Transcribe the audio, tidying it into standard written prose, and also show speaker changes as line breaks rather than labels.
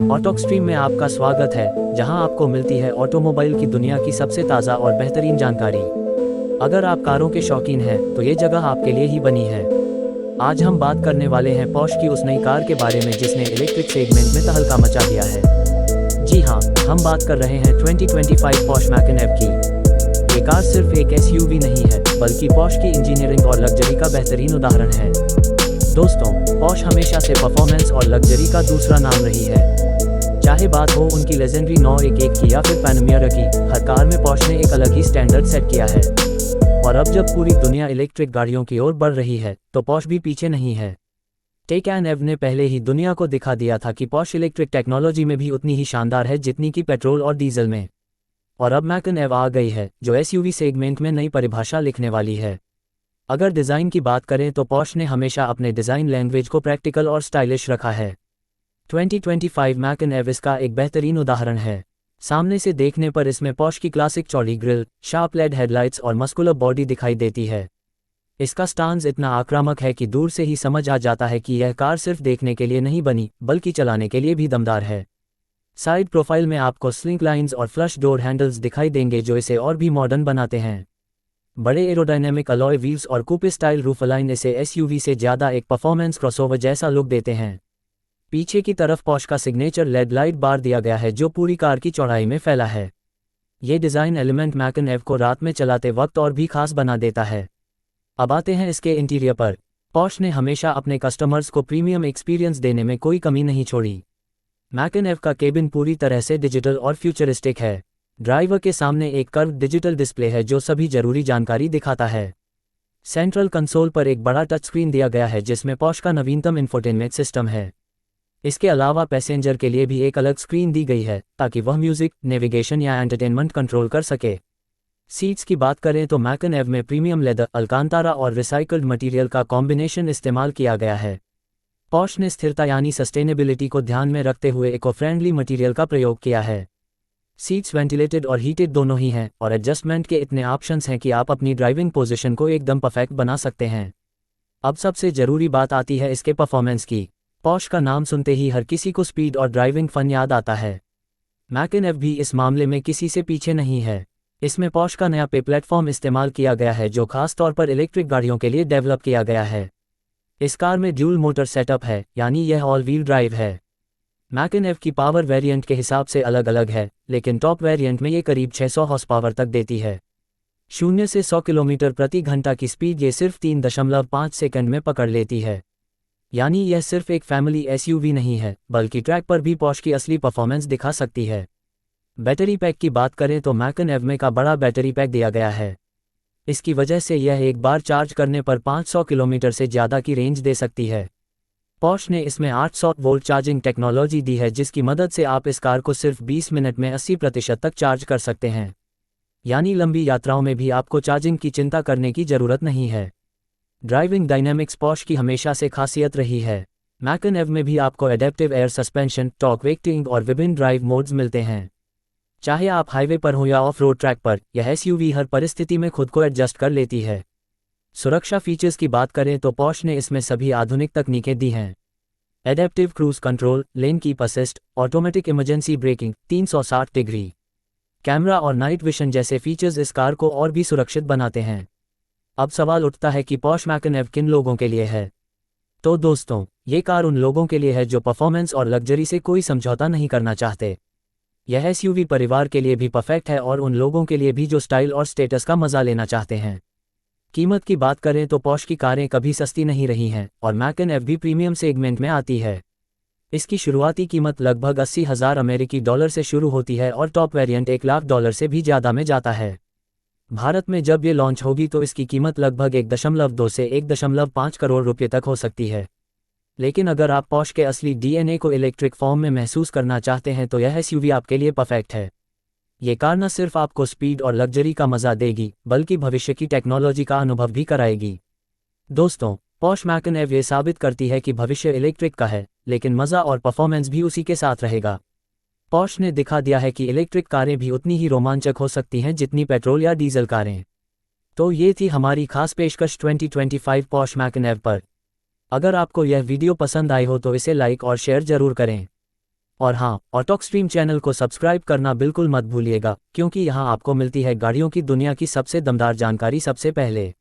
ऑटोक stream में आपका स्वागत है, जहां आपको मिलती है ऑटोमोबाइल की दुनिया की सबसे ताज़ा और बेहतरीन जानकारी। अगर आप कारों के शौकीन हैं, तो ये जगह आपके लिए ही बनी है। आज हम बात करने वाले हैं पॉर्श की उस नई कार के बारे में जिसने इलेक्ट्रिक सेगमेंट में तहलका मचा दिया है। जी हाँ, हम बात कर रहे हैं 2025 पॉर्श मैकन एव की। ये कार सिर्फ एक एसयूवी नहीं है, बल्कि पॉर्श की इंजीनियरिंग और लग्जरी का बेहतरीन उदाहरण है। दोस्तों, पॉर्श हमेशा से परफॉर्मेंस और लग्जरी का दूसरा नाम रही है। चाहे बात हो उनकी लेजेंडरी 911 की या फिर पैनामेरा की, हर कार में पॉर्श ने एक अलग ही स्टैंडर्ड सेट किया है। और अब जब पूरी दुनिया इलेक्ट्रिक गाड़ियों की ओर बढ़ रही है, तो पॉर्श भी पीछे नहीं है। टेकैन एव ने पहले ही दुनिया को दिखा दिया था कि पॉर्श इलेक्ट्रिक टेक्नोलॉजी में भी उतनी ही शानदार है जितनी कि पेट्रोल और डीजल में। और अब मैकन एव आ गई है, जो एसयूवी सेगमेंट में नई परिभाषा लिखने वाली है। अगर डिज़ाइन की बात करें तो पॉर्श ने हमेशा अपने डिज़ाइन लैंग्वेज को प्रैक्टिकल और स्टाइलिश रखा है। 2025 मैकन एव इसका एक बेहतरीन उदाहरण है। सामने से देखने पर इसमें पॉर्श की क्लासिक चौड़ी ग्रिल, शार्प लेड हेडलाइट्स और मस्कुलर बॉडी दिखाई देती है। इसका स्टांस इतना आक्रामक है कि दूर से ही समझ आ जाता है कि यह कार सिर्फ देखने के लिए नहीं बनी, बल्कि चलाने के लिए भी दमदार है। साइड प्रोफाइल में आपको स्लिंक लाइंस और फ्लश डोर हैंडल्स दिखाई देंगे जो इसे और भी मॉडर्न बनाते हैं। बड़े एरोडायनेमिक अलॉय व्हील्स और कूपे स्टाइल रूफ अलाइन इसे एसयूवी से ज़्यादा एक परफॉर्मेंस क्रॉसओवर जैसा लुक देते हैं। पीछे की तरफ पॉर्श का सिग्नेचर लेड लाइट बार दिया गया है जो पूरी कार की चौड़ाई में फैला है। ये डिज़ाइन एलिमेंट मैकन एव को रात में चलाते वक्त और भी खास बना देता है। अब आते हैं इसके इंटीरियर पर। पॉर्श ने हमेशा अपने कस्टमर्स को प्रीमियम एक्सपीरियंस देने में कोई कमी नहीं छोड़ी। मैकन एव का केबिन पूरी तरह से डिजिटल और फ्यूचरिस्टिक है। ड्राइवर के सामने एक कर्व डिजिटल डिस्प्ले है जो सभी जरूरी जानकारी दिखाता है। सेंट्रल कंसोल पर एक बड़ा टच स्क्रीन दिया गया है जिसमें पॉर्श का नवीनतम इंफोटेनमेंट सिस्टम है। इसके अलावा पैसेंजर के लिए भी एक अलग स्क्रीन दी गई है ताकि वह म्यूजिक, नेविगेशन या एंटरटेनमेंट कंट्रोल कर सके। सीट्स की बात करें तो मैकन एव में प्रीमियम लेदर, अलकांतारा और रिसाइकल्ड मटेरियल का कॉम्बिनेशन इस्तेमाल किया गया है। पॉर्श ने स्थिरता यानी सस्टेनेबिलिटी को ध्यान में रखते हुए इको फ्रेंडली मटेरियल का प्रयोग किया है। सीट्स वेंटिलेटेड और हीटेड दोनों ही हैं और एडजस्टमेंट के इतने ऑप्शंस हैं कि आप अपनी ड्राइविंग पोजीशन को एकदम परफेक्ट बना सकते हैं। अब सबसे ज़रूरी बात आती है इसके परफॉर्मेंस की। पॉर्श का नाम सुनते ही हर किसी को स्पीड और ड्राइविंग फन याद आता है। मैकन एव भी इस मामले में किसी से पीछे नहीं है। इसमें पॉर्श का नया पे प्लेटफॉर्म इस्तेमाल किया गया है जो खास तौर पर इलेक्ट्रिक गाड़ियों के लिए डेवलप किया गया है। इस कार में ड्यूल मोटर सेटअप है, यानी यह ऑल व्हील ड्राइव है। मैकन एव की पावर वेरिएंट के हिसाब से अलग अलग है, लेकिन टॉप वेरिएंट में ये करीब 600 हॉर्स पावर तक देती है। 0 से 100 किलोमीटर प्रति घंटा की स्पीड ये सिर्फ 3.5 सेकंड में पकड़ लेती है। यानी यह सिर्फ एक फैमिली एसयूवी नहीं है, बल्कि ट्रैक पर भी पॉर्श की असली परफॉर्मेंस दिखा सकती है। बैटरी पैक की बात करें तो मैकन एव में का बड़ा बैटरी पैक दिया गया है। इसकी वजह से यह एक बार चार्ज करने पर 500 किलोमीटर से ज़्यादा की रेंज दे सकती है। पॉर्श ने इसमें 800 वोल्ट चार्जिंग टेक्नोलॉजी दी है जिसकी मदद से आप इस कार को सिर्फ 20 मिनट में 80% तक चार्ज कर सकते हैं। यानी लंबी यात्राओं में भी आपको चार्जिंग की चिंता करने की ज़रूरत नहीं है। ड्राइविंग डायनेमिक्स पॉर्श की हमेशा से खासियत रही है। मैकन एव में भी आपको adaptive air suspension, torque vectoring और विभिन्न ड्राइव मोड्स मिलते हैं। चाहे आप हाईवे पर हो या ऑफ रोड ट्रैक पर, यह एसयूवी हर परिस्थिति में खुद को एडजस्ट कर लेती है। सुरक्षा फीचर्स की बात करें तो पॉर्श ने इसमें सभी आधुनिक तकनीकें दी हैं। Adaptive cruise control, lane keep assist, automatic emergency breaking, 360 degree camera और नाइट विशन जैसे फीचर्स इस कार को और भी सुरक्षित बनाते हैं। अब सवाल उठता है कि पॉर्श मैकन एव किन लोगों के लिए है। तो दोस्तों, ये कार उन लोगों के लिए है जो परफॉर्मेंस और लग्जरी से कोई समझौता नहीं करना चाहते। यह एसयूवी परिवार के लिए भी परफेक्ट है और उन लोगों के लिए भी जो स्टाइल और स्टेटस का मजा लेना चाहते हैं। कीमत की बात करें तो पॉर्श की कारें कभी सस्ती नहीं रही हैं और मैकन एव भी प्रीमियम सेगमेंट में आती है। इसकी शुरुआती कीमत लगभग 80,000 अमेरिकी डॉलर से शुरू होती है और टॉप वेरिएंट 1 लाख डॉलर से भी ज़्यादा में जाता है। भारत में जब ये लॉन्च होगी तो इसकी कीमत लगभग 1.2 से 1.5 करोड़ रुपये तक हो सकती है। लेकिन अगर आप पॉर्श के असली डीएनए को इलेक्ट्रिक फॉर्म में महसूस करना चाहते हैं तो यह एसयूवी आपके लिए परफेक्ट है। ये कार न सिर्फ आपको स्पीड और लग्जरी का मजा देगी, बल्कि भविष्य की टेक्नोलॉजी का अनुभव भी कराएगी। दोस्तों, पॉर्श मैकन एव ये साबित करती है कि भविष्य इलेक्ट्रिक का है, लेकिन मज़ा और परफॉर्मेंस भी उसी के साथ रहेगा। पॉर्श ने दिखा दिया है कि इलेक्ट्रिक कारें भी उतनी ही रोमांचक हो सकती हैं जितनी पेट्रोल या डीजल कारें। तो ये थी हमारी खास पेशकश 2025 पॉर्श मैकन एव पर। अगर आपको यह वीडियो पसंद आई हो तो इसे लाइक और शेयर जरूर करें। और हाँ, ऑटोक स्ट्रीम चैनल को सब्सक्राइब करना बिल्कुल मत भूलिएगा, क्योंकि यहाँ आपको मिलती है गाड़ियों की दुनिया की सबसे दमदार जानकारी सबसे पहले।